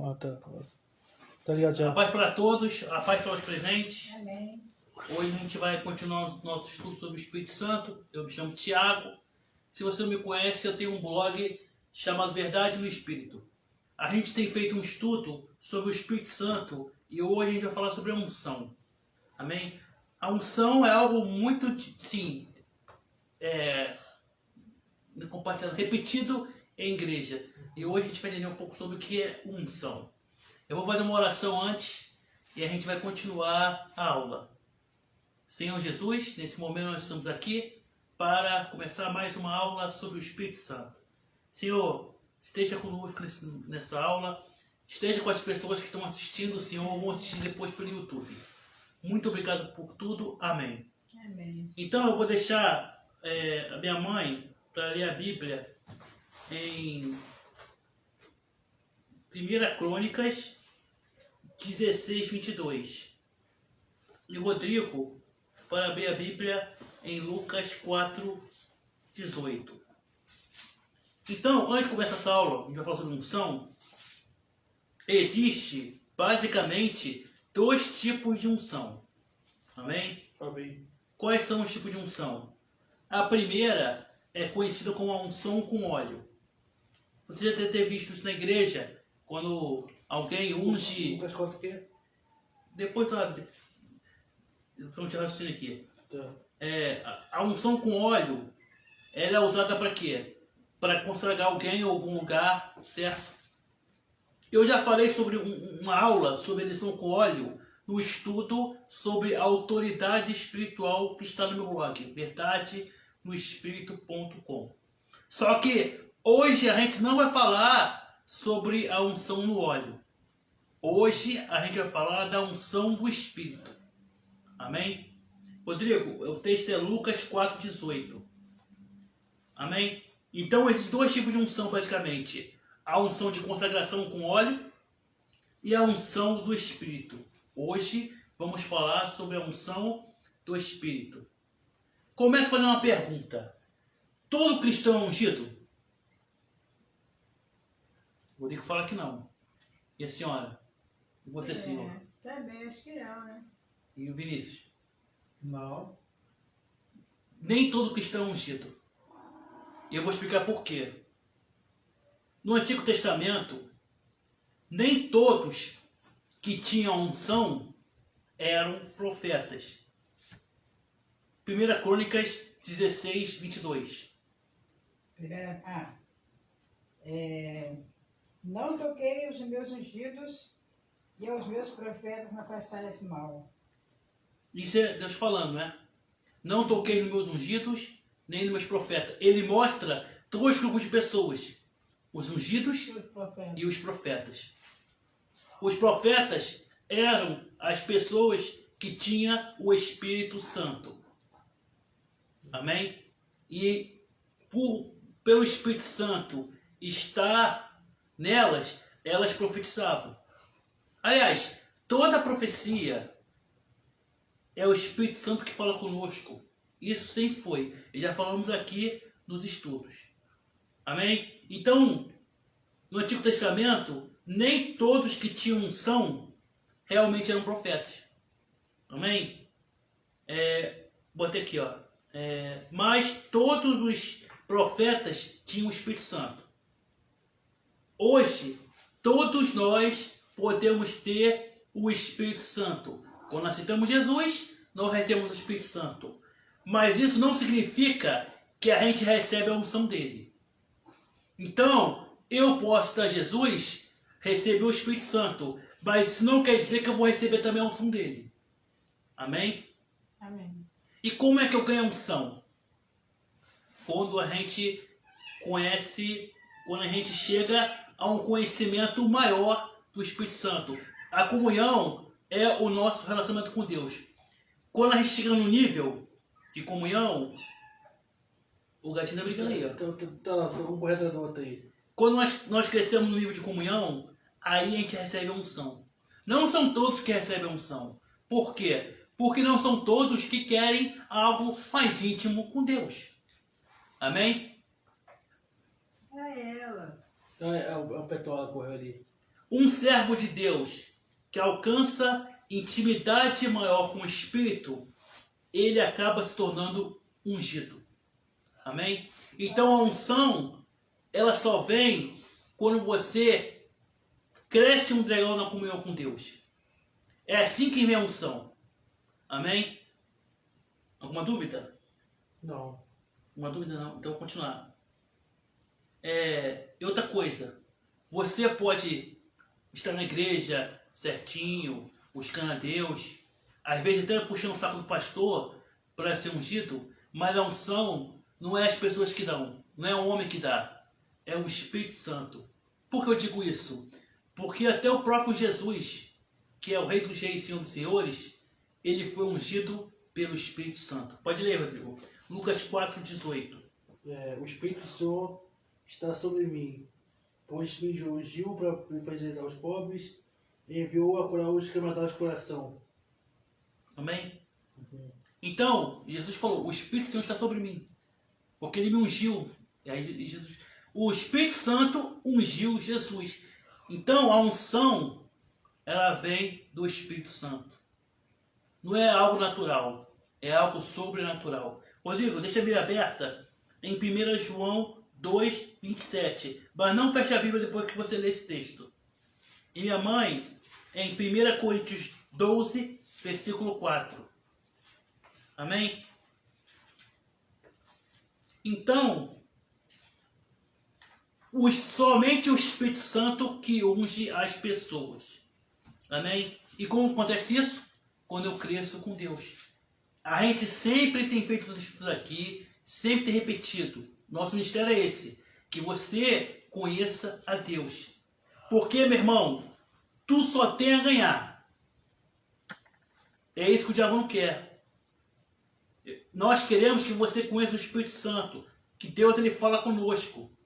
Ah, tá. Tá ligado já. A paz para todos, a paz para os presentes. Amém. Hoje a gente vai continuar o nosso estudo sobre o Espírito Santo. Eu me chamo Tiago. Se você não me conhece, eu tenho um blog chamado Verdade no Espírito. A gente tem feito um estudo sobre o Espírito Santo e hoje a gente vai falar sobre a unção. Amém? A unção é algo muito, sim, compartilhado, repetido em igreja. E hoje a gente vai entender um pouco sobre o que é unção. Eu vou fazer uma oração antes e a gente vai continuar a aula. Senhor Jesus, nesse momento nós estamos aqui para começar mais uma aula sobre o Espírito Santo. Senhor, esteja conosco nessa aula, esteja com as pessoas que estão assistindo, Senhor, ou vão assistir depois pelo YouTube. Muito obrigado por tudo. Amém. Amém. Então eu vou deixar a minha mãe para ler a Bíblia em 1 Crônicas 16, 22. E o Rodrigo para abrir a Bíblia em Lucas 4, 18. Então, antes de começar essa aula, a gente vai falar sobre unção. Existe, basicamente, dois tipos de unção. Amém? Amém. Quais são os tipos de unção? A primeira é conhecida como a unção com óleo. Você já deve ter visto isso na igreja, quando alguém unge... Lucas 4 o quê? Depois vamos tirar isso aqui. Tá. A unção com óleo, ela é usada para quê? Para consagrar alguém em algum lugar, certo? Eu já falei sobre uma aula sobre a unção com óleo no estudo sobre a autoridade espiritual que está no meu blog, verdadenoespírito.com. Só que hoje a gente não vai falar sobre a unção no óleo. Hoje a gente vai falar da unção do Espírito. Amém? Rodrigo, o texto é Lucas 4,18. Amém? Então, esses dois tipos de unção, basicamente. A unção de consagração com óleo e a unção do Espírito. Hoje vamos falar sobre a unção do Espírito. Começo a fazer uma pergunta. Todo cristão é ungido? O Rodrigo fala que não. E a senhora? E você, senhor? Também acho que não, né? E o Vinícius? Não. Nem todo cristão é ungido. E eu vou explicar por quê. No Antigo Testamento, nem todos que tinham unção eram profetas. 1 Crônicas 16, 22. Não toquei os meus ungidos e aos meus profetas não façais mal. Isso é Deus falando, né? Não toquei nos meus ungidos, nem nos meus profetas. Ele mostra dois grupos de pessoas. Os ungidos e os profetas. Os profetas eram as pessoas que tinham o Espírito Santo. Amém? E pelo Espírito Santo estar nelas, elas profetizavam. Aliás, toda profecia é o Espírito Santo que fala conosco. Isso sempre foi. E já falamos aqui nos estudos. Amém? Então, no Antigo Testamento, nem todos que tinham unção realmente eram profetas. Amém? Botei aqui, ó. Mas todos os profetas tinham o Espírito Santo. Hoje, todos nós podemos ter o Espírito Santo. Quando aceitamos Jesus, nós recebemos o Espírito Santo. Mas isso não significa que a gente recebe a unção dele. Então, eu posso estar Jesus, receber o Espírito Santo, mas isso não quer dizer que eu vou receber também a unção dele. Amém? Amém. E como é que eu ganho a unção? Quando a gente conhece, quando a gente chega a um conhecimento maior do Espírito Santo. A comunhão é o nosso relacionamento com Deus. Quando a gente chega no nível de comunhão, o gatinho tá brincando aí, ó. Vamos correr atrás da outra aí. Quando nós crescemos no nível de comunhão, aí a gente recebe a unção. Não são todos que recebem a unção. Por quê? Porque não são todos que querem algo mais íntimo com Deus. Amém? É ela. É o Petrola correu ali. um servo de Deus que alcança intimidade maior com o Espírito, ele acaba se tornando ungido. Amém? Então a unção, ela só vem quando você cresce um degrau na comunhão com Deus. É assim que vem a unção. Amém? Alguma dúvida? Não. Uma dúvida não? Então vou continuar. E outra coisa, você pode estar na igreja certinho, buscando a Deus, às vezes até puxando o saco do pastor para ser ungido, mas a unção não é as pessoas que dão, não é o homem que dá, é o Espírito Santo. Por que eu digo isso? Porque até o próprio Jesus, que é o Rei dos Reis e Senhor dos Senhores, ele foi ungido pelo Espírito Santo. Pode ler, Rodrigo. Lucas 4,18. O Espírito do Senhor está sobre mim, pois me ungiu para evangelizar os pobres e enviou a curar os quebrantados de coração. Amém? Então, Jesus falou, o Espírito Santo está sobre mim, porque ele me ungiu. E aí, o Espírito Santo ungiu Jesus. Então, a unção, ela vem do Espírito Santo. Não é algo natural, é algo sobrenatural. Rodrigo, deixa a Bíblia aberta em 1 João 2, 27. Mas não feche a Bíblia depois que você lê esse texto. E minha mãe, em 1 Coríntios 12, versículo 4. Amém? Então, somente o Espírito Santo que unge as pessoas. Amém? E como acontece isso? Quando eu cresço com Deus. A gente sempre tem feito tudo isso aqui, sempre tem repetido. Nosso ministério é esse, que você conheça a Deus. Porque, meu irmão, tu só tem a ganhar. É isso que o diabo não quer. Nós queremos que você conheça o Espírito Santo, que Deus ele fala conosco.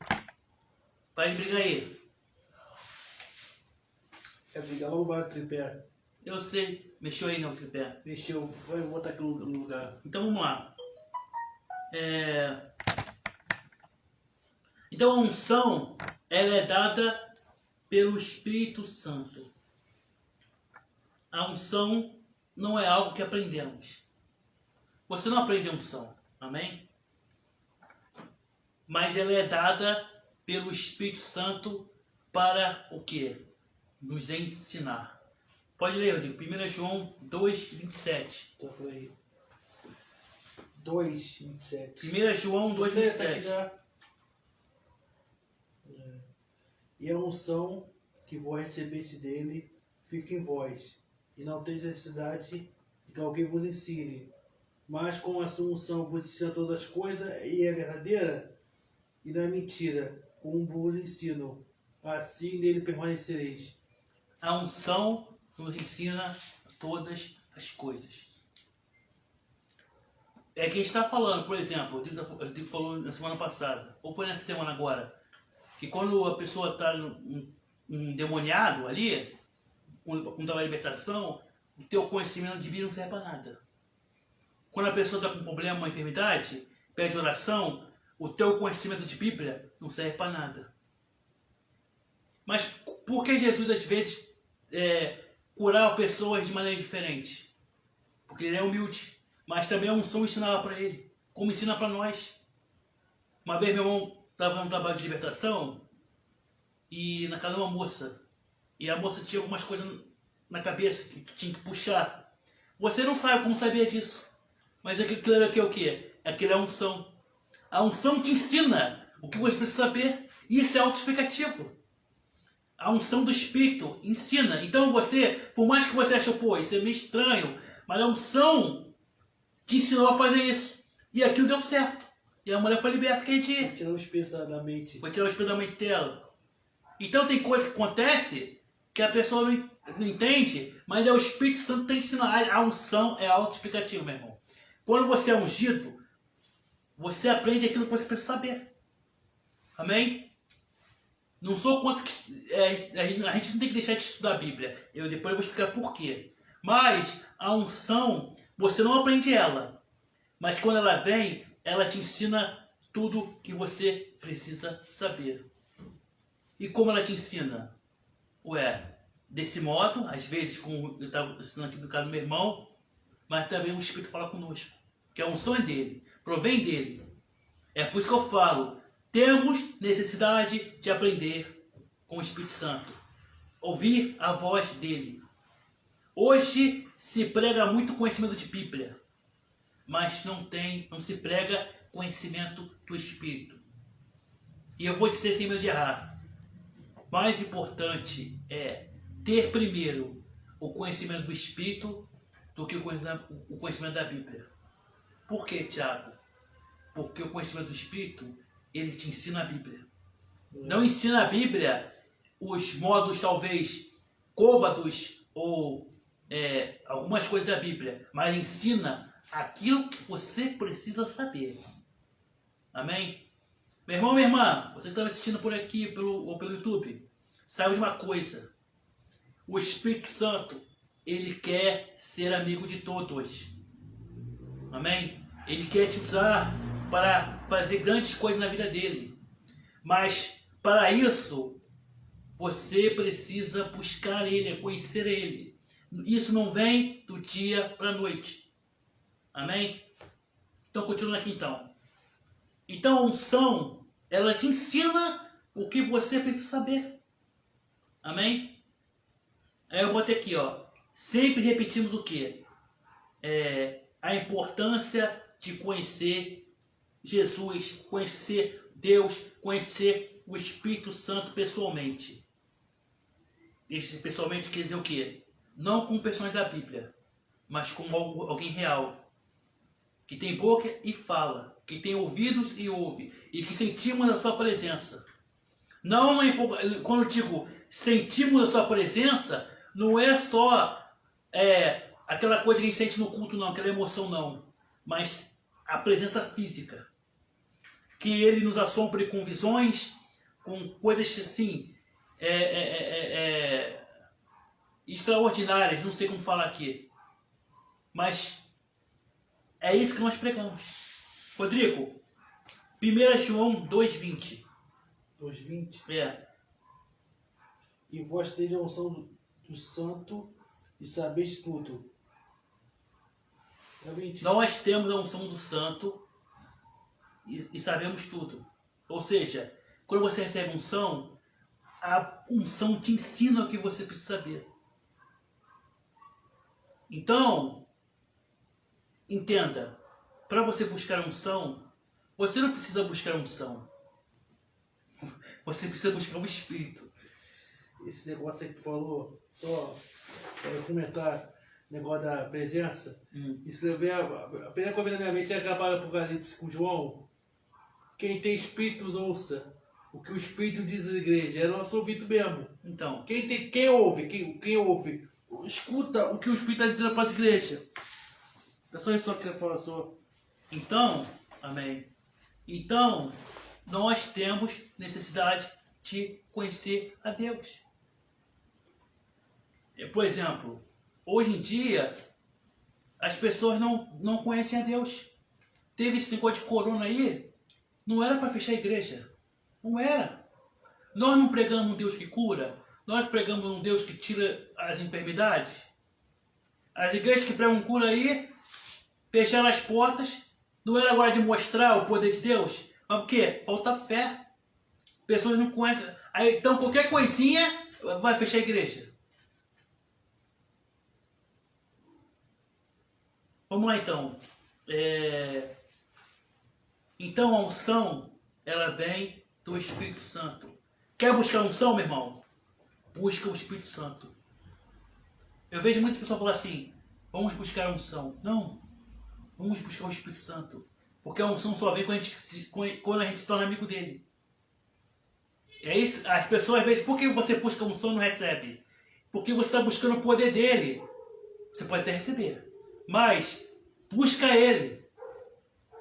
Vai brigar ele. É brigar, vamos embora no tripé. Eu sei, mexeu aí no tripé. Mexeu, vai botar aqui no lugar. Então vamos lá. Então a unção, ela é dada pelo Espírito Santo. A unção não é algo que aprendemos. Você não aprende a unção, amém? Mas ela é dada pelo Espírito Santo para o quê? Nos ensinar. Pode ler, Rodrigo. 1 João 2, 27. Tá por aí. 2, 27. 1 João 2, 27. E a unção que vós recebeste dele fica em vós, e não teis necessidade de que alguém vos ensine. Mas com a sua unção vos ensina todas as coisas, e é verdadeira, e não é mentira, como vos ensino. Assim nele permanecereis. A unção nos ensina todas as coisas. É que a gente está falando, por exemplo, o Diego falou na semana passada, ou foi nessa semana agora, que quando a pessoa está endemoniado ali, quando está na libertação, o teu conhecimento de Bíblia não serve para nada. Quando a pessoa está com problema, uma enfermidade, pede oração, o teu conhecimento de Bíblia não serve para nada. Mas por que Jesus às vezes curava pessoas de maneira diferente? Porque ele é humilde, mas também a unção ensinava para ele, como ensina para nós. Uma vez meu irmão estava no trabalho de libertação e na casa de uma moça, e a moça tinha algumas coisas na cabeça que tinha que puxar. Você não sabe como sabia disso, mas aquilo aqui é o que? Aquilo é a unção. A unção te ensina o que você precisa saber, e isso é autoexplicativo. A unção do Espírito ensina. Então você, por mais que você ache, pô, isso é meio estranho, mas a unção te ensinou a fazer isso. E aquilo deu certo. E a mulher foi liberta, que a gente... Tirar o espírito da mente. Foi tirar o espírito da mente dela. Então tem coisa que acontece que a pessoa não entende, mas é o Espírito Santo que tem que ensinar. A unção é autoexplicativa, meu irmão. Quando você é ungido, você aprende aquilo que você precisa saber. Amém? Não sou contra que a gente não tem que deixar de estudar a Bíblia. Depois eu vou explicar por quê. Mas a unção, você não aprende ela. Mas quando ela vem, ela te ensina tudo que você precisa saber. E como ela te ensina? desse modo, às vezes, como eu estava ensinando aqui do caso do meu irmão, mas também o Espírito fala conosco, que a unção é dele, provém dele. É por isso que eu falo, temos necessidade de aprender com o Espírito Santo, ouvir a voz dele. Hoje se prega muito conhecimento de Bíblia, mas não se prega conhecimento do Espírito. E eu vou dizer sem medo de errar, mais importante é ter primeiro o conhecimento do Espírito do que o conhecimento da Bíblia. Por quê, Tiago? Porque o conhecimento do Espírito, ele te ensina a Bíblia. Não ensina a Bíblia os modos talvez côvados ou algumas coisas da Bíblia, mas ensina aquilo que você precisa saber. Amém? Meu irmão, minha irmã, você que está assistindo por aqui ou pelo YouTube, saiba de uma coisa. O Espírito Santo, ele quer ser amigo de todos. Amém? Ele quer te usar para fazer grandes coisas na vida dele. Mas, para isso, você precisa buscar ele, conhecer ele. Isso não vem do dia para a noite. Amém? Então, continuando aqui então. Então, a unção, ela te ensina o que você precisa saber. Amém? Aí eu botei aqui, ó. Sempre repetimos o quê? A importância de conhecer Jesus, conhecer Deus, conhecer o Espírito Santo pessoalmente. Esse pessoalmente quer dizer o quê? Não com personagens da Bíblia, mas com alguém real. Que tem boca e fala, que tem ouvidos e ouve, e que sentimos a sua presença. Não, quando eu digo sentimos a sua presença, não é só aquela coisa que a gente sente no culto, não, aquela emoção, não. Mas a presença física. Que ele nos assombra com visões, com coisas assim, extraordinárias, não sei como falar aqui. Mas é isso que nós pregamos. Rodrigo, 1 João 2,20. 2,20? E vós tendes a unção do Santo e sabeis tudo. Nós temos a unção do Santo e sabemos tudo. Ou seja, quando você recebe unção, a unção te ensina o que você precisa saber. Então, entenda, para você buscar unção, você não precisa buscar unção. Você precisa buscar um Espírito. Esse negócio aí que tu falou, só comentar o negócio da presença. Isso vem, a primeira coisa na minha mente é aquela palavra Apocalipse com João. Quem tem espíritos ouça o que o Espírito diz à igreja. É nosso ouvido mesmo. Então, quem ouve, escuta o que o Espírito está dizendo para as igrejas. É só isso que eu quero falar. Então, amém. Então, nós temos necessidade de conhecer a Deus. Por exemplo, hoje em dia, as pessoas não conhecem a Deus. Teve esse negócio de corona aí, não era para fechar a igreja. Não era. Nós não pregamos um Deus que cura, nós pregamos um Deus que tira as enfermidades. As igrejas que pregam cura aí, fecharam as portas, não era hora de mostrar o poder de Deus. Mas por quê? Falta fé. Pessoas não conhecem. Aí, então qualquer coisinha vai fechar a igreja. Vamos lá então. Então a unção, ela vem do Espírito Santo. Quer buscar unção, meu irmão? Busca o Espírito Santo. Eu vejo muitas pessoas falar assim, vamos buscar a unção. Não, vamos buscar o Espírito Santo. Porque a unção só vem quando a gente se torna amigo dele. É isso. As pessoas às vezes, por que você busca a unção e não recebe? Porque você está buscando o poder dele. Você pode até receber. Mas, busca ele.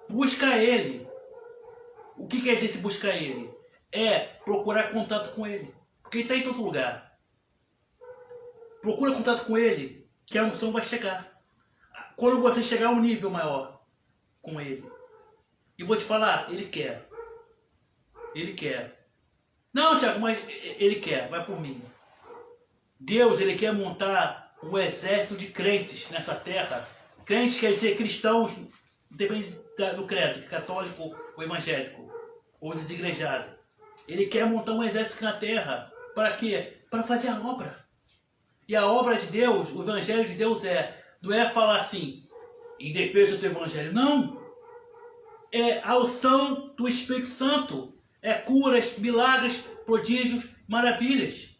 Busca ele. O que quer dizer se buscar ele? É procurar contato com ele. Porque ele está em todo lugar. Procura contato com ele, que a unção vai chegar. Quando você chegar a um nível maior com ele. E vou te falar, ele quer. Ele quer. Não, Tiago, mas ele quer. Vai por mim. Deus, ele quer montar um exército de crentes nessa terra. Crentes quer dizer cristãos, depende do credo, católico ou evangélico, ou desigrejado. Ele quer montar um exército na terra. Para quê? Para fazer a obra. E a obra de Deus, o evangelho de Deus não é falar assim, em defesa do evangelho. Não! É a unção do Espírito Santo. É curas, milagres, prodígios, maravilhas.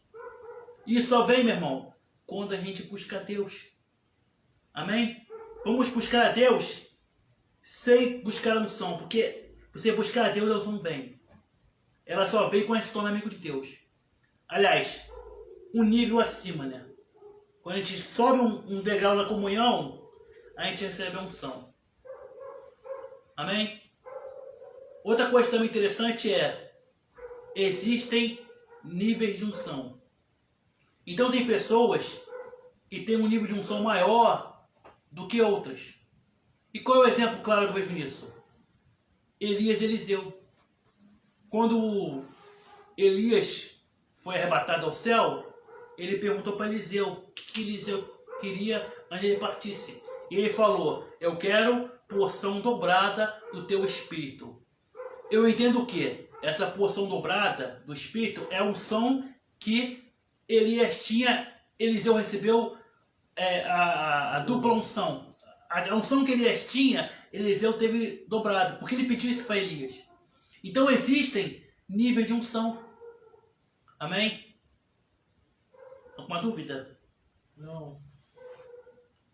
E isso só vem, meu irmão, quando a gente busca a Deus. Amém? Vamos buscar a Deus sem buscar a unção. Porque você buscar a Deus, a unção não vem. Ela só vem quando a gente se torna amigo de Deus. Aliás, um nível acima, né? Quando a gente sobe um degrau na comunhão, a gente recebe a unção. Amém? Outra coisa também interessante existem níveis de unção. Então tem pessoas que têm um nível de unção maior do que outras. E qual é o exemplo claro que eu vejo nisso? Elias e Eliseu. Quando Elias foi arrebatado ao céu, ele perguntou para Eliseu o que Eliseu queria antes de ele partisse. E ele falou, eu quero porção dobrada do teu espírito. Eu entendo o que? Essa porção dobrada do espírito é a unção que Elias tinha, Eliseu recebeu a dupla unção. A unção que Elias tinha, Eliseu teve dobrado, porque ele pediu isso para Elias. Então existem níveis de unção. Amém? Alguma dúvida? Não.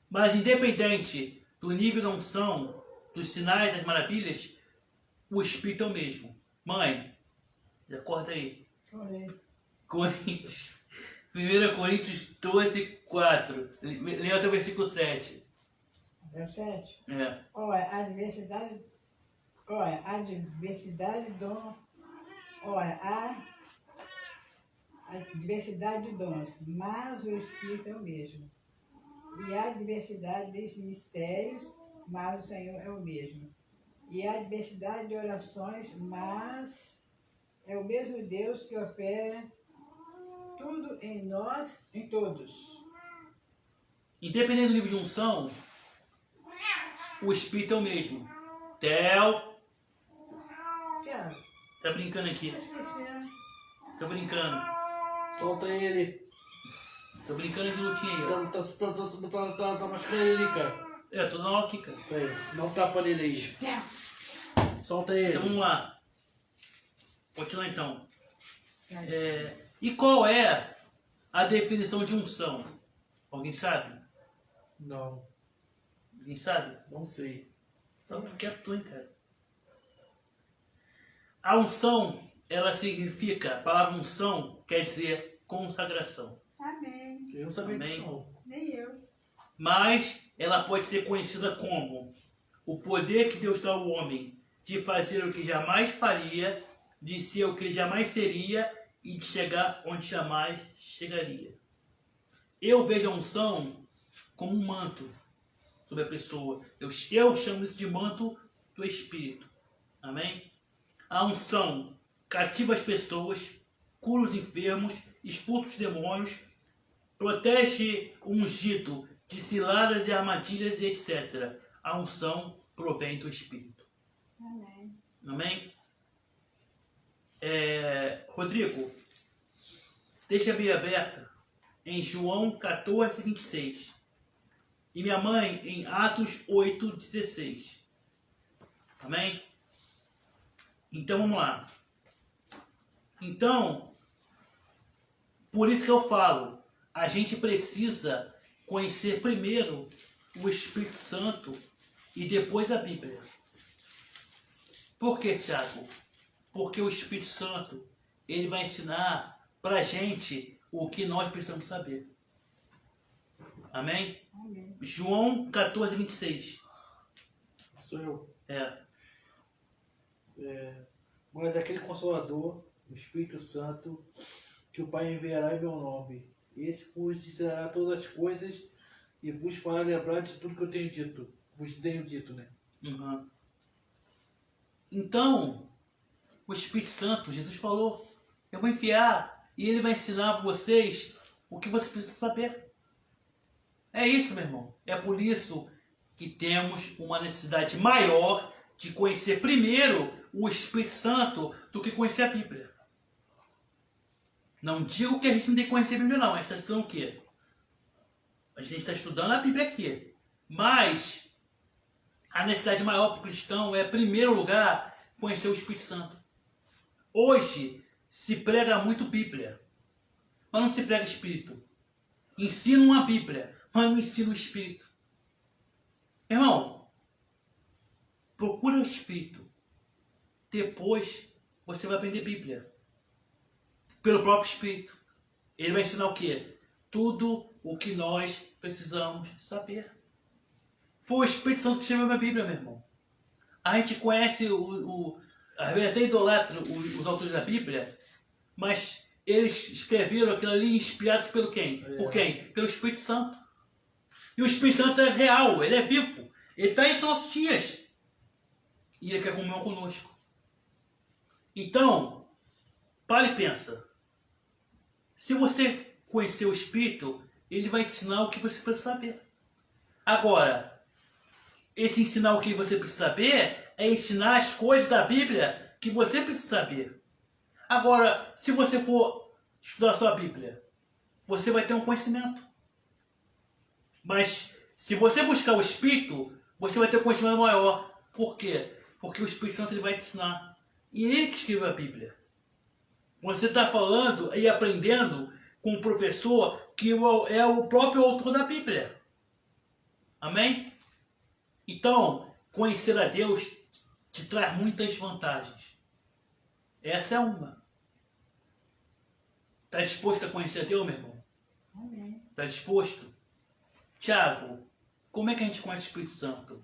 Mas independente do nível da unção, dos sinais, das maravilhas, o Espírito é o mesmo. Mãe, acorda aí. Coríntios. 1 Coríntios 12, 4. Leia até o versículo 7. É o 7? É. Ora, a diversidade de dons, mas o Espírito é o mesmo. E há diversidade desses mistérios, mas o Senhor é o mesmo. E há diversidade de orações, mas é o mesmo Deus que opera tudo em nós, em todos. Independente do nível de unção, o Espírito é o mesmo. Theo, Tiago, tá brincando aqui. tá esquecendo? Tô brincando. Solta ele. Tô brincando de lutinha aí, ó. Tá machucando ele, cara. Tô na aula aqui, cara. Peraí, dá um tapa nele aí. Solta ele. Então vamos lá. Continua então. E qual é a definição de unção? Alguém sabe? Não, Alguém sabe? não sei. Então tu quer tu, hein, cara. A unção, ela significa, a palavra unção quer dizer consagração. Amém. Eu não sabia Amém. disso não. Nem eu. Mas ela pode ser conhecida como o poder que Deus dá ao homem de fazer o que jamais faria, de ser o que ele jamais seria e de chegar onde jamais chegaria. Eu vejo a unção como um manto sobre a pessoa. Eu chamo isso de manto do Espírito. Amém? A unção cativa as pessoas, cura os enfermos, expulsa os demônios, protege o ungido de ciladas e armadilhas e etc. A unção provém do Espírito. Amém. Amém? Rodrigo, deixa a Bíblia aberta em João 14, 26. E minha mãe em Atos 8, 16. Amém? Então vamos lá. Então, por isso que eu falo, a gente precisa conhecer primeiro o Espírito Santo e depois a Bíblia. Por que, Tiago? Porque o Espírito Santo, ele vai ensinar pra gente o que nós precisamos saber. Amém? Amém. João 14, 26. Sou eu. Mas aquele Consolador, o Espírito Santo, que o Pai enviará em meu nome, esse vos ensinará todas as coisas e vos fará lembrar de tudo que eu tenho dito. Vos tenho dito, né? Uhum. Então, o Espírito Santo, Jesus falou, eu vou enviar e ele vai ensinar vocês o que você precisa saber. É isso, meu irmão. É por isso que temos uma necessidade maior de conhecer primeiro o Espírito Santo do que conhecer a Bíblia. Não digo que a gente não tem que conhecer a Bíblia, não. A gente está estudando o quê? A gente está estudando a Bíblia aqui. Mas a necessidade maior para o cristão é, em primeiro lugar, conhecer o Espírito Santo. Hoje se prega muito Bíblia, mas não se prega Espírito. Ensinam a Bíblia, mas não ensinam o Espírito. Irmão, procura o Espírito. Depois você vai aprender Bíblia. Pelo próprio Espírito. Ele vai ensinar o quê? Tudo o que nós precisamos saber. Foi o Espírito Santo que escreveu a Bíblia, meu irmão. A gente conhece, às vezes até idolatra os autores da Bíblia, mas eles escreveram aquilo ali inspirados pelo quem? Por quem? Pelo Espírito Santo. E o Espírito Santo é real, ele é vivo. Ele está em nossos dias. E ele quer comunhão conosco. Então, para e pensa. Se você conhecer o Espírito, ele vai te ensinar o que você precisa saber. Agora, esse ensinar o que você precisa saber é ensinar as coisas da Bíblia que você precisa saber. Agora, se você for estudar a sua Bíblia, você vai ter um conhecimento. Mas, se você buscar o Espírito, você vai ter um conhecimento maior. Por quê? Porque o Espírito Santo ele vai te ensinar. E ele que escreveu a Bíblia. Você está falando e aprendendo com um professor que é o próprio autor da Bíblia. Amém? Então, conhecer a Deus te traz muitas vantagens. Essa é uma. Está disposto a conhecer a Deus, meu irmão? Amém. Está disposto? Tiago, como é que a gente conhece o Espírito Santo?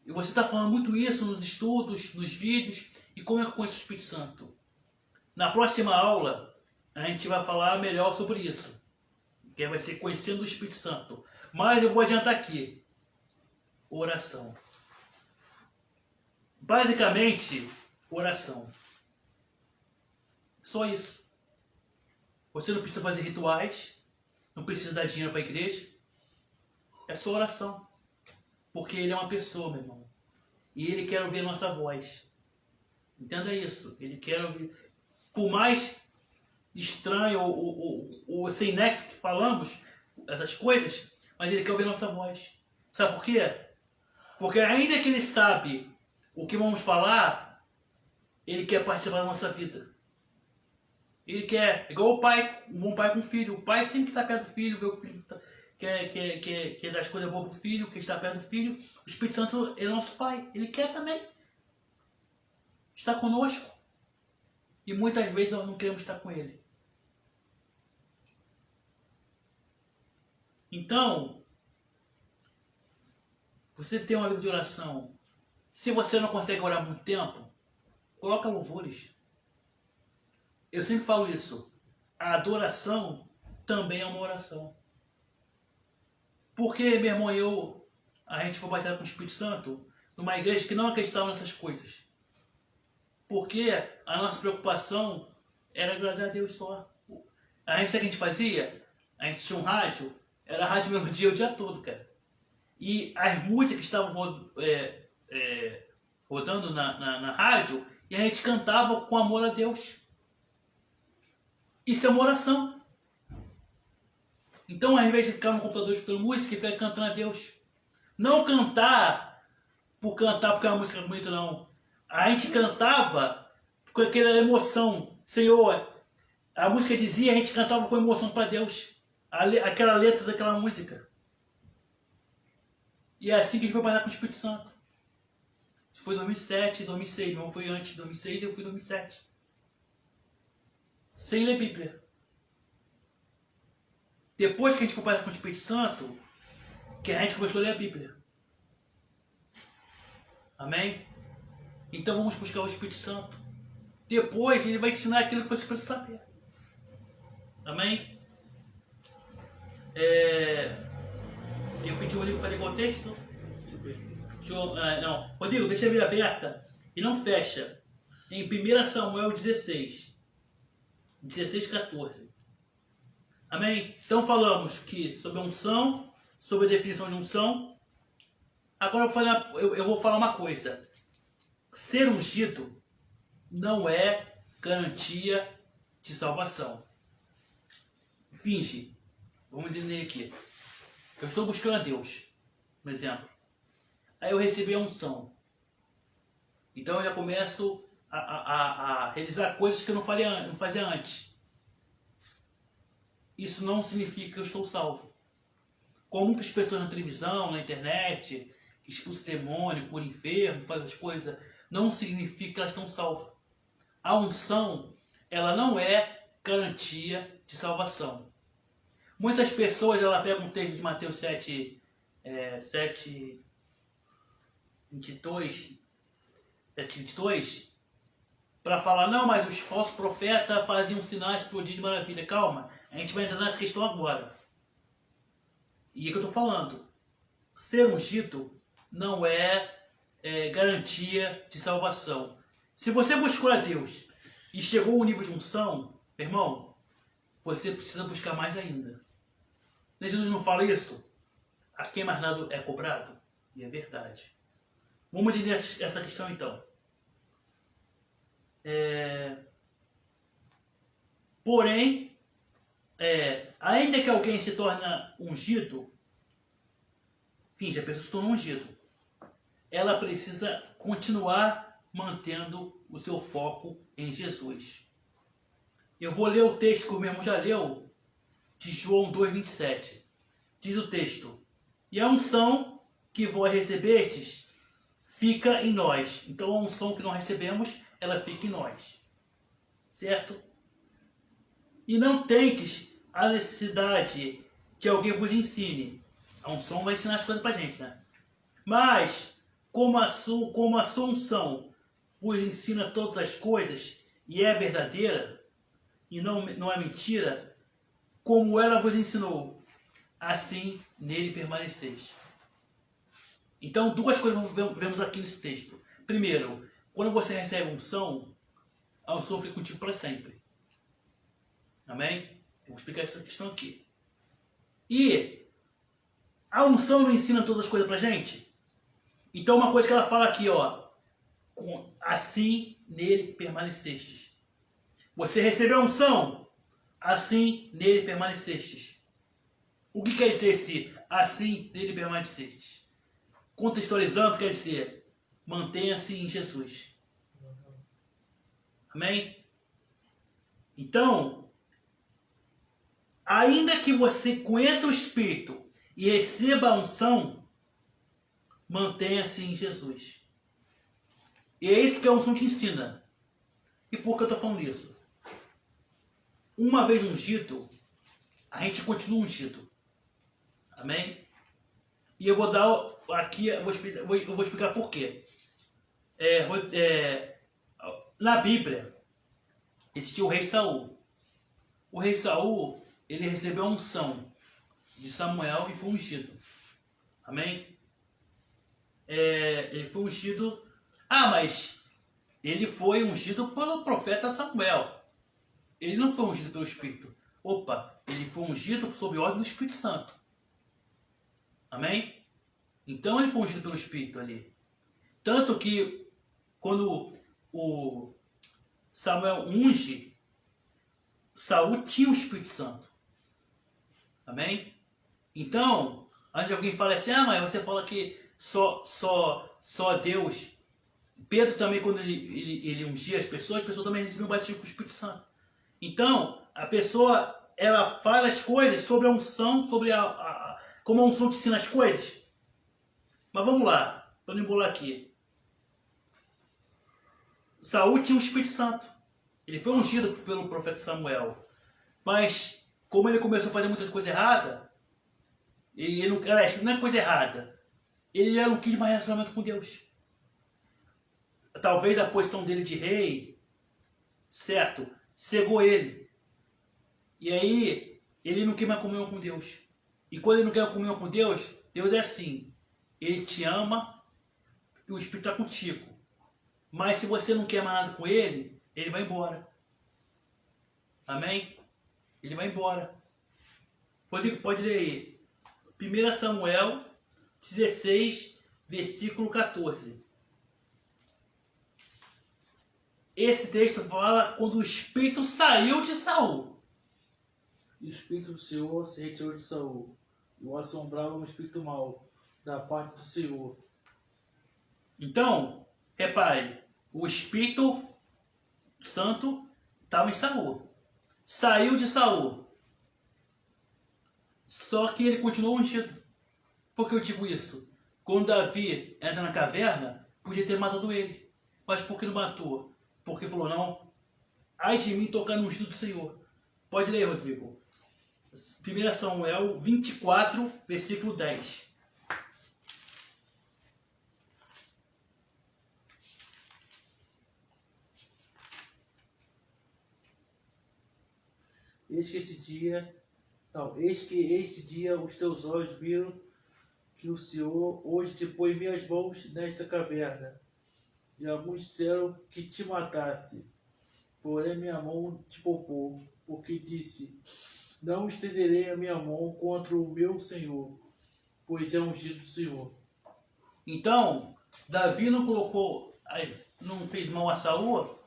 E você está falando muito isso nos estudos, nos vídeos. E como é que eu conheço o Espírito Santo? Na próxima aula, a gente vai falar melhor sobre isso. Que vai ser conhecendo o Espírito Santo. Mas eu vou adiantar aqui. Oração. Basicamente, oração. Só isso. Você não precisa fazer rituais. Não precisa dar dinheiro para a igreja. É só oração. Porque ele é uma pessoa, meu irmão. E ele quer ouvir a nossa voz. Entenda isso. Ele quer ouvir. Por mais estranho ou sem nexo que falamos essas coisas, mas ele quer ouvir a nossa voz. Sabe por quê? Porque ainda que ele sabe o que vamos falar, ele quer participar da nossa vida. Ele quer, igual o pai, um bom pai com o filho. O pai sempre que está perto do filho, vê o filho quer dar as coisas boas para o filho, que está perto do filho. O Espírito Santo é nosso pai. Ele quer também estar conosco. E muitas vezes nós não queremos estar com ele. Então, você tem uma vida de oração. Se você não consegue orar muito tempo, coloca louvores. Eu sempre falo isso. A adoração também é uma oração. Porque, meu irmão, a gente foi batizado com o Espírito Santo numa igreja que não acreditava nessas coisas. Porque a nossa preocupação era agradar a Deus só. A gente sabe o que a gente fazia? A gente tinha um rádio, era rádio melodia o dia todo, cara. E as músicas estavam rodando na rádio e a gente cantava com amor a Deus. Isso é uma oração. Então, ao invés de ficar no computador escutando música, fica cantando a Deus. Não cantar porque é uma música bonita, não. A gente cantava com aquela emoção. Senhor, a música dizia, a gente cantava com emoção para Deus. Aquela letra daquela música. E é assim que a gente foi parar com o Espírito Santo. Isso foi em 2007, 2006. Não foi antes de 2006, eu fui em 2007. Sem ler Bíblia. Depois que a gente foi parar com o Espírito Santo, que a gente começou a ler a Bíblia. Amém? Então vamos buscar o Espírito Santo. Depois ele vai te ensinar aquilo que você precisa saber. Amém? Eu pedi o livro para ligar o texto. Não. Rodrigo, deixa a Bíblia aberta e não fecha. Em 1 Samuel 16, 14. Amém? Então falamos que sobre a unção, sobre a definição de unção. Agora eu vou falar uma coisa. Ser ungido não é garantia de salvação. Finge. Vamos entender aqui. Eu estou buscando a Deus, por exemplo. Aí eu recebi a unção. Então eu já começo a realizar coisas que eu não fazia antes. Isso não significa que eu estou salvo. Como muitas pessoas na televisão, na internet, que expulsam demônio, por enfermo, fazem as coisas, não significa que elas estão salvas. A unção, ela não é garantia de salvação. Muitas pessoas, ela pega um texto de Mateus 7, 22, para falar, não, mas os falsos profetas faziam sinais, prodígios de maravilha. Calma, a gente vai entrar nessa questão agora. E é que eu estou falando. Ser ungido não é garantia de salvação. Se você buscou a Deus e chegou ao nível de unção, irmão, você precisa buscar mais ainda. Jesus não fala isso? A quem mais nada é cobrado? E é verdade. Vamos entender essa questão então. Porém, ainda que alguém se torne ungido, a pessoa se tornou ungido, ela precisa continuar mantendo o seu foco em Jesus. Eu vou ler o texto que o meu irmão já leu, de João 2,27. Diz o texto: e a unção que vós recebestes fica em nós. Então a unção que nós recebemos, ela fica em nós. Certo? E não tendes a necessidade que alguém vos ensine. A unção vai ensinar as coisas pra gente, né? Mas, como a sua unção vos ensina todas as coisas, e é verdadeira, e não é mentira, como ela vos ensinou, assim nele permaneceis. Então, duas coisas vemos aqui nesse texto. Primeiro, quando você recebe unção, a unção fica contigo para sempre. Amém? Eu vou explicar essa questão aqui. E a unção não ensina todas as coisas pra gente? Então, uma coisa que ela fala aqui, ó, assim nele permanecestes. Você recebeu a unção, assim nele permanecestes. O que quer dizer esse assim nele permanecestes? Contextualizando, quer dizer, mantenha-se em Jesus. Amém? Então, ainda que você conheça o Espírito e receba a unção, mantenha-se em Jesus. E é isso que a unção te ensina. E por que eu estou falando isso? Uma vez ungido, a gente continua ungido. Amém? E eu vou dar aqui, eu vou explicar por quê. Na Bíblia, existiu o rei Saul. O rei Saul, ele recebeu a unção de Samuel e foi ungido. Amém? Ele foi ungido... mas ele foi ungido pelo profeta Samuel. Ele não foi ungido pelo Espírito. Ele foi ungido sob ordem do Espírito Santo. Amém? Então ele foi ungido pelo Espírito ali. Tanto que quando o Samuel unge, Saul tinha o Espírito Santo. Amém? Então, antes de alguém fala assim, mas você fala que só Deus. Pedro também, quando ele ungia as pessoas também recebiam o batismo com o Espírito Santo. Então, a pessoa, ela fala as coisas sobre a unção, sobre como a unção te ensina as coisas. Mas vamos lá, para não embolar aqui. Saul tinha o Espírito Santo. Ele foi ungido pelo profeta Samuel. Mas, como ele começou a fazer muitas coisas erradas, ele não é coisa errada. Ele não quis mais relacionamento com Deus. Talvez a posição dele de rei, certo, cegou ele. E aí, ele não quer mais comunhão com Deus. E quando ele não quer comunhão com Deus, Deus é assim. Ele te ama e o Espírito está contigo. Mas se você não quer mais nada com ele, ele vai embora. Amém? Ele vai embora. Pode ler aí. 1 Samuel 16, versículo 14. Esse texto fala quando o espírito saiu de Saul. E o Espírito do Senhor se retirou de Saul, e o assombrava um espírito mau da parte do Senhor. Então, repare, o Espírito Santo estava em Saul. Saiu de Saul. Só que ele continuou ungido. Por que eu digo isso? Quando Davi entra na caverna, podia ter matado ele. Mas por que não matou? Porque falou, não, ai de mim tocar no ungido do Senhor. Pode ler, Rodrigo. 1 Samuel 24, versículo 10. Eis que este dia os teus olhos viram que o Senhor hoje te põe em minhas mãos nesta caverna. E alguns disseram que te matasse, porém minha mão te poupou, porque disse, não estenderei a minha mão contra o meu Senhor, pois é ungido do Senhor. Então, Davi não fez mal a Saul,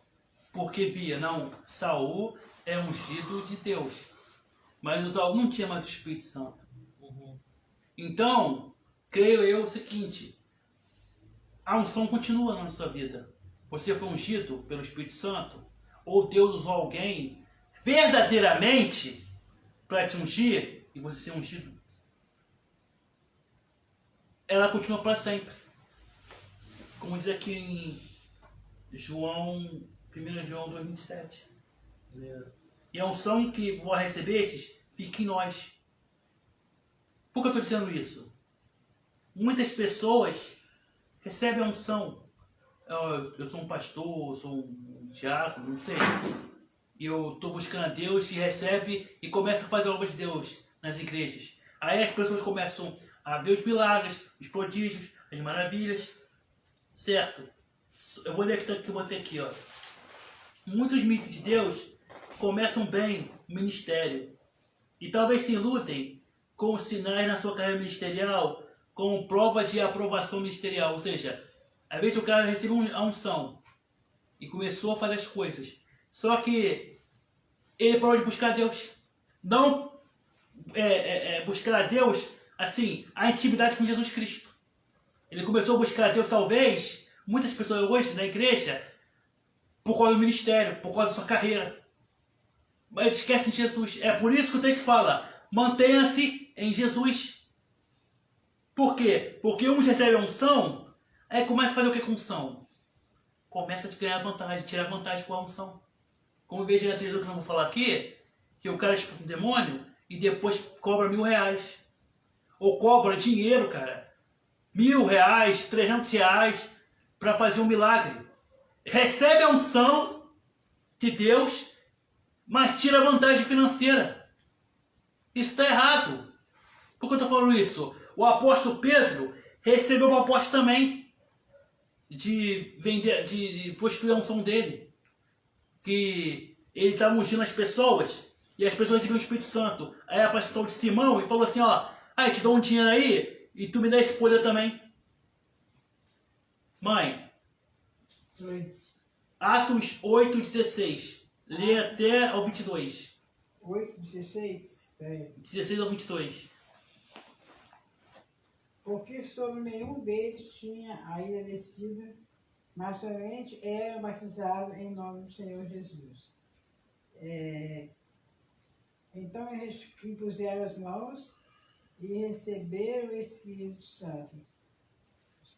porque via, não, Saul é ungido de Deus. Mas o Saul não tinha mais o Espírito Santo. Então, creio eu o seguinte, a unção continua na sua vida. Você foi ungido pelo Espírito Santo, ou Deus usou alguém verdadeiramente para te ungir, e você ser ungido, ela continua para sempre. Como diz aqui em 1 João 2,27. E a unção que vós recebestes, fica em nós. Por que eu estou dizendo isso? Muitas pessoas recebem a unção. Eu sou um pastor, eu sou um diácono, não sei. E eu estou buscando a Deus e recebe e começa a fazer a obra de Deus nas igrejas. Aí as pessoas começam a ver os milagres, os prodígios, as maravilhas. Certo? Eu vou ler aqui, que eu botei aqui, ó. Muitos ministros de Deus começam bem o ministério e talvez se iludem com os sinais na sua carreira ministerial, com prova de aprovação ministerial. Ou seja, às vezes o cara recebeu a unção e começou a fazer as coisas, só que ele parou de buscar Deus. Não buscar a Deus, assim, a intimidade com Jesus Cristo. Ele começou a buscar a Deus, talvez, muitas pessoas hoje na igreja, por causa do ministério, por causa da sua carreira. Mas esquecem de Jesus. É por isso que o texto fala, mantenha-se em Jesus. Por quê? Porque uns recebem a unção, aí começa a fazer o que com unção? Começa a ganhar vantagem, tirar vantagem com a unção. Como vejo na televisão que eu não vou falar aqui, que o cara expulsa um demônio e depois cobra R$1.000. Ou cobra dinheiro, cara. R$1.000, R$300 para fazer um milagre. Recebe a unção de Deus, mas tira vantagem financeira. Isso está errado. Por que eu estou falando isso? O apóstolo Pedro recebeu uma proposta também de possuir a unção dele. Que ele estava ungindo as pessoas e as pessoas recebiam o Espírito Santo. Aí apareceu o de Simão e falou assim, ó, te dou um dinheiro aí e tu me dá esse poder também. Mãe, Atos 8:16. Lê até ao 22. 8:16? 16 ao 22. Porque sobre nenhum deles tinha ainda descido, mas somente eram batizados em nome do Senhor Jesus. Então impuseram as mãos e receberam o Espírito Santo.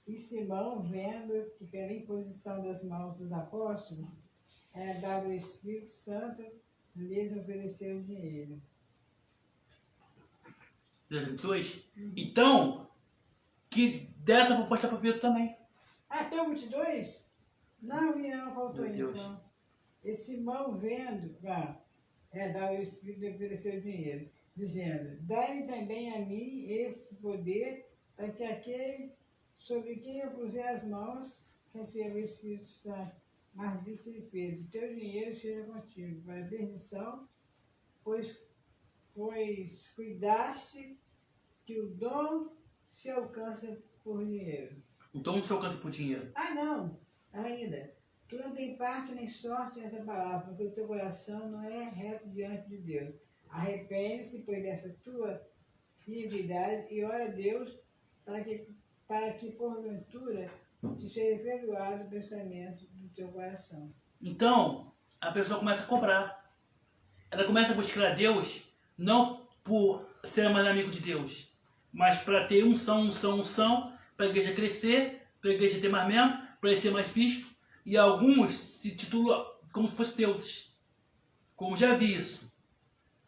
E Simão, vendo que pela imposição das mãos dos apóstolos era dado o Espírito Santo, lhes ofereceu dinheiro. 22. Então, que dessa proposta para Pedro também. Até o 22? Não, faltou Meu Deus. então. E Simão, vendo, dado o Espírito, lhe ofereceu dinheiro, dizendo, dai-me também a mim esse poder, para que aquele sobre quem eu puser as mãos receba o Espírito Santo. Mas disse-lhe Pedro, teu dinheiro seja contigo, para a perdição, pois pois cuidaste que o dom se alcança por dinheiro. O dom não se alcança por dinheiro. Ah, não, ainda. Tu não tem parte nem sorte nessa palavra, porque o teu coração não é reto diante de Deus. Arrepende-se, pois, dessa tua iniquidade e ora a Deus para que porventura te seja perdoado o pensamento do teu coração. Então, a pessoa começa a cobrar. Ela começa a buscar a Deus, não por ser mais amigo de Deus, mas para ter unção, para a igreja crescer, para a igreja ter mais membro, para ele ser mais visto. E alguns se titulam como se fossem deuses. Como já vi isso.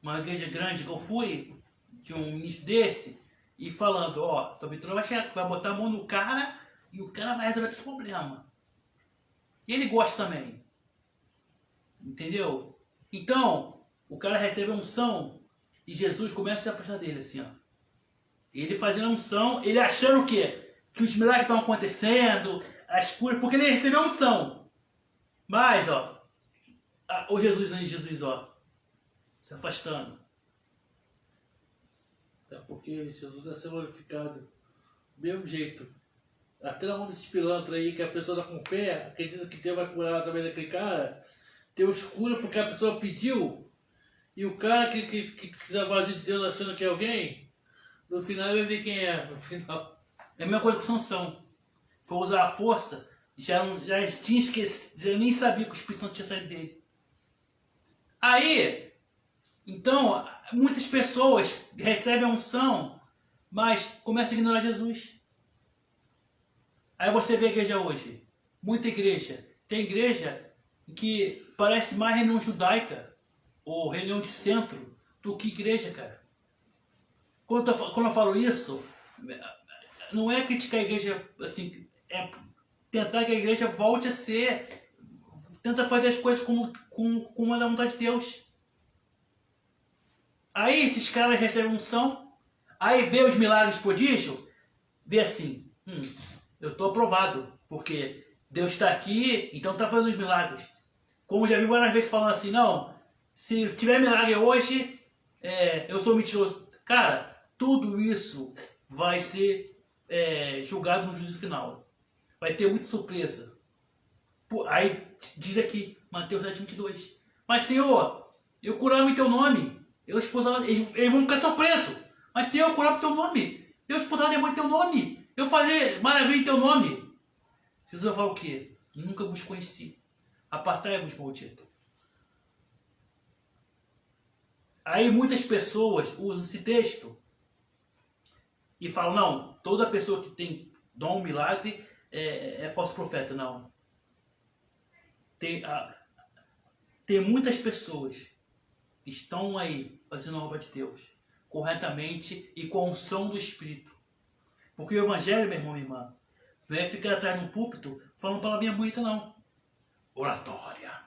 Uma igreja grande que eu fui, de um ministro desse, e falando, ó, tua vitória vai botar a mão no cara e o cara vai resolver esse problema. E ele gosta também. Entendeu? Então, o cara recebe a unção e Jesus começa a se afastar dele, assim, ó. Ele fazendo a unção, ele achando o quê? Que os milagres estão acontecendo, as curas, porque ele recebeu a unção. Mas, ó, o Jesus, ó, se afastando. É porque Jesus vai ser glorificado. Do mesmo jeito. Até na mão desses pilantras aí, que a pessoa dá com fé, acredita que Deus vai curar através daquele cara. Deus cura porque a pessoa pediu. E o cara que dá vazio de Deus achando que é alguém, no final vai ver quem é. No final. É a mesma coisa com Sansão. Foi usar a força, já tinha esquecido, já nem sabia que o Espírito Santo tinha saído dele. Aí, então, muitas pessoas recebem a unção, mas começam a ignorar Jesus. Aí você vê a igreja hoje. Muita igreja. Tem igreja que parece mais reunião judaica ou reunião de centro do que igreja, cara. Quando eu falo isso, não é criticar a igreja, assim, é tentar que a igreja volte a ser, tenta fazer as coisas como a da vontade de Deus. Aí esses caras recebem unção, aí vê os milagres prodígios, vê assim, eu estou aprovado, porque Deus está aqui, então está fazendo os milagres. Como já vi várias vezes falando assim, não, se tiver milagre hoje, eu sou mentiroso. Cara, tudo isso vai ser julgado no juízo final. Vai ter muita surpresa. Aí diz aqui, Mateus 7:22. Mas Senhor, eu curava em teu nome. Eu expulsava, eles vão ficar surpresos. Mas Senhor, eu curava em teu nome. Eu expulsava demônio em teu nome. Eu fazia maravilha em teu nome. Jesus vai falar o quê? Nunca vos conheci. Apartai-vos, maldito. Aí muitas pessoas usam esse texto e falam, não, toda pessoa que tem dom, milagre, é falso profeta. Não. Tem muitas pessoas que estão aí fazendo a obra de Deus corretamente e com a unção do Espírito. Porque o Evangelho, meu irmão, minha irmã, não é ficar atrás de um púlpito falando palavrinha bonita, não. Oratória,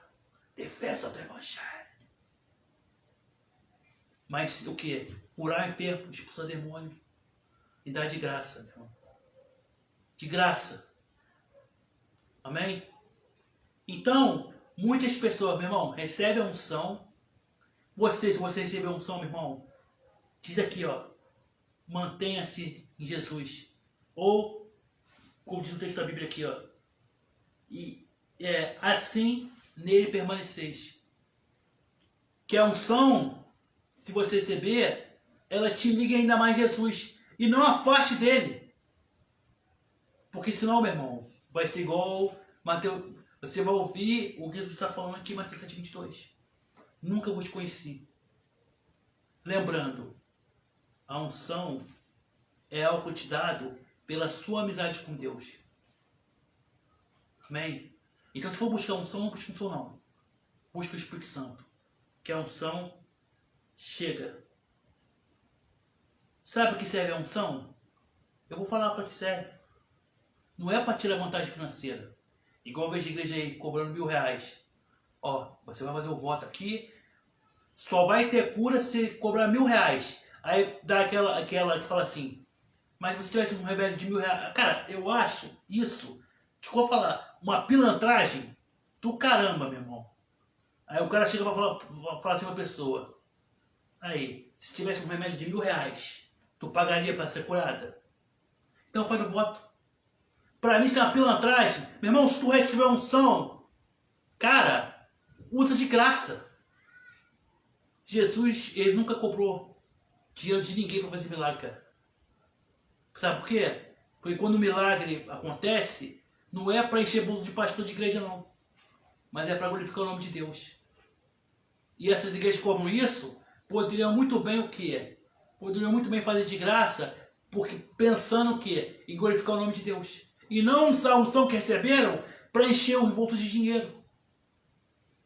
defesa do Evangelho. Mas o que? Curar enfermo, expulsar demônio e dar de graça, meu irmão. De graça. Amém? Então, muitas pessoas, meu irmão, recebem a unção. Se você receber a unção, meu irmão, diz aqui, ó, mantenha-se em Jesus. Ou, como diz o texto da Bíblia aqui, ó, e assim nele permaneceis. Que a unção, se você receber, ela te liga ainda mais a Jesus. E não afaste dele. Porque senão, meu irmão, vai ser igual Mateus. Você vai ouvir o que Jesus está falando aqui em Mateus 7:22. Nunca vos conheci. Lembrando, a unção é algo te dado pela sua amizade com Deus. Amém? Então, se for buscar unção, não busca unção não. Busca o Espírito Santo. Que a unção chega. Sabe para que serve a unção? Eu vou falar para que serve. Não é para tirar vantagem financeira. Igual eu vejo a igreja aí cobrando R$1.000. Ó, você vai fazer o voto aqui, só vai ter cura se cobrar R$1.000. Aí dá aquela que fala assim, mas se você tivesse um remédio de R$1.000, cara, eu acho isso, deixa eu falar, uma pilantragem do caramba, meu irmão. Aí o cara chega pra falar assim pra pessoa, Aí, se tivesse um remédio de R$1.000, tu pagaria para ser curada? Então faz o voto. Para mim isso é uma pilantragem. Meu irmão, se tu receber unção, cara, usa de graça. Jesus, ele nunca cobrou dinheiro de ninguém para fazer milagre, cara. Sabe por quê? Porque quando o milagre acontece, não é para encher bolso de pastor de igreja, não. Mas é para glorificar o nome de Deus. E essas igrejas que cobram isso, poderiam muito bem o quê? Poderiam muito bem fazer de graça, porque pensando o quê? Em glorificar o nome de Deus. E não usar a unção que receberam para encher os bolsos de dinheiro.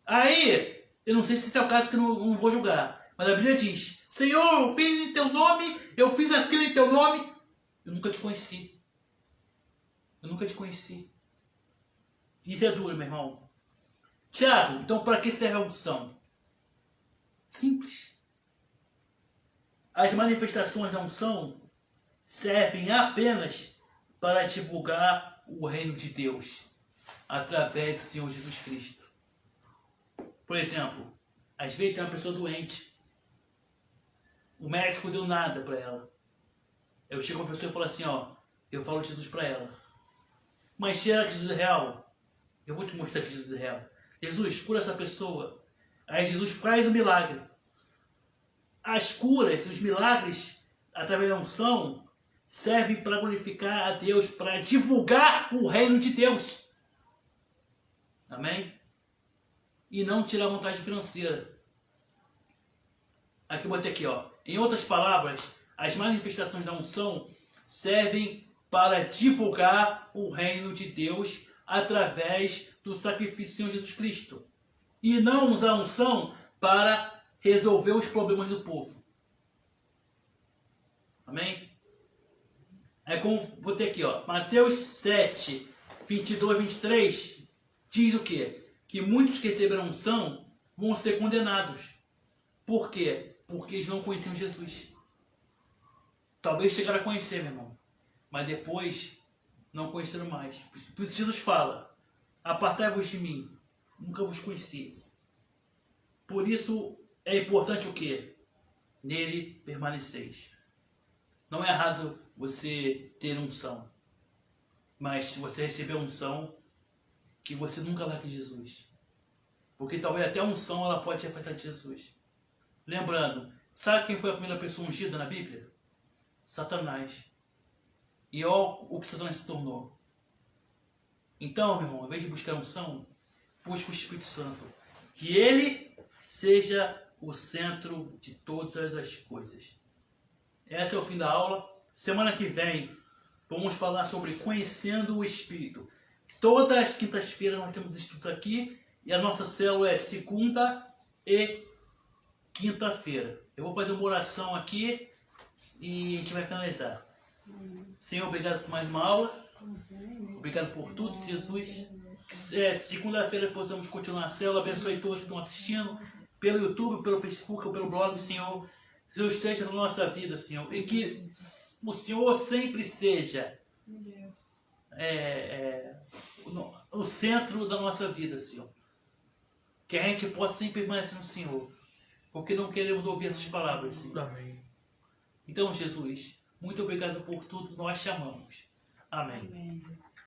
Aí, eu não sei se esse é o caso que eu não vou julgar, mas a Bíblia diz: Senhor, eu fiz em teu nome, eu fiz aquilo em teu nome. Eu nunca te conheci. Eu nunca te conheci. Isso é duro, meu irmão. Tiago, então para que serve a unção? Simples. As manifestações da unção servem apenas para divulgar o reino de Deus através do Senhor Jesus Cristo. Por exemplo, às vezes tem uma pessoa doente, o médico deu nada para ela. Eu chego com a pessoa e falo assim, ó, eu falo de Jesus para ela. Mas será que Jesus é real? Eu vou te mostrar que Jesus é real. Jesus, cura essa pessoa. Aí Jesus faz o milagre. As curas, os milagres, através da unção, servem para glorificar a Deus, para divulgar o reino de Deus. Amém? E não tirar vantagem financeira. Aqui eu botei aqui, ó. Em outras palavras, as manifestações da unção servem para divulgar o reino de Deus através do sacrifício do Senhor Jesus Cristo. E não usar a unção para resolver os problemas do povo. Amém? É como botei aqui, ó. Mateus 7, 22 e 23 diz o quê? Que muitos que receberam unção vão ser condenados. Por quê? Porque eles não conheciam Jesus. Talvez chegaram a conhecer, meu irmão. Mas depois não conheceram mais. Por isso Jesus fala: apartai-vos de mim, nunca vos conheci. Por isso é importante o quê? Nele permaneceis. Não é errado você ter unção. Mas se você receber unção, que você nunca largue Jesus. Porque talvez até a unção ela pode te afetar de Jesus. Lembrando, sabe quem foi a primeira pessoa ungida na Bíblia? Satanás. E olha o que Satanás se tornou. Então, meu irmão, ao invés de buscar unção, busque o Espírito Santo. Que ele seja o centro de todas as coisas. Esse é o fim da aula. Semana que vem vamos falar sobre conhecendo o Espírito. Todas as quintas-feiras nós temos estudos aqui. E a nossa célula é segunda e quinta-feira. Eu vou fazer uma oração aqui e a gente vai finalizar. Senhor, obrigado por mais uma aula. Obrigado por tudo, Jesus. Segunda-feira possamos continuar a célula. Abençoe todos que estão assistindo pelo YouTube, pelo Facebook ou pelo blog, Senhor. Deus esteja na nossa vida, Senhor. E que o Senhor sempre seja o centro da nossa vida, Senhor. Que a gente possa sempre permanecer no Senhor. Porque não queremos ouvir essas palavras, Senhor. Amém. Então, Jesus, muito obrigado por tudo. Nós chamamos. Amém. Amém.